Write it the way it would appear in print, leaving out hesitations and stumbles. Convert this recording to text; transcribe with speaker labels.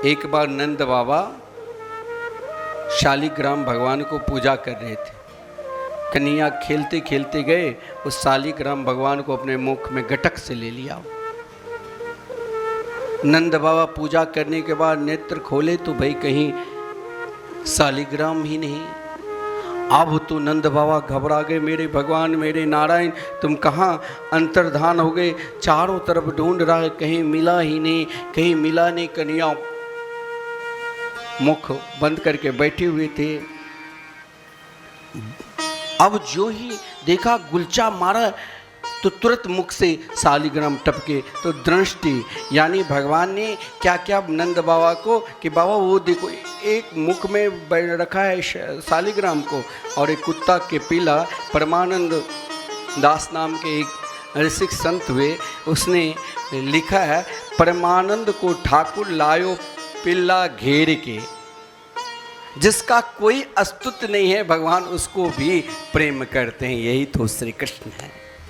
Speaker 1: एक बार नंद बाबा शालिग्राम भगवान को पूजा कर रहे थे। कन्हैया खेलते खेलते गए, उस शालिग्राम भगवान को अपने मुख में गटक से ले लिया। नंद बाबा पूजा करने के बाद नेत्र खोले तो भाई कहीं शालिग्राम ही नहीं। अब तो नंद बाबा घबरा गए, मेरे भगवान मेरे नारायण तुम कहाँ अंतर्धान हो गए। चारों तरफ ढूंढ रहा है, कहीं मिला ही नहीं, कहीं मिला नहीं। कन्हैया मुख बंद करके बैठे हुए थे। अब जो ही देखा गुलचा मारा तो तुरंत मुख से शालिग्राम टपके। तो दृष्टि यानी भगवान ने क्या क्या नंद बाबा को कि बाबा वो देखो एक मुख में रखा है शालिग्राम को, और एक कुत्ता के पीला परमानंद दास नाम के एक ऋषिक संत हुए, उसने लिखा है परमानंद को ठाकुर लायो पिल्ला घेर के, जिसका कोई अस्तित्व नहीं है भगवान उसको भी प्रेम करते हैं। यही तो श्री कृष्ण है।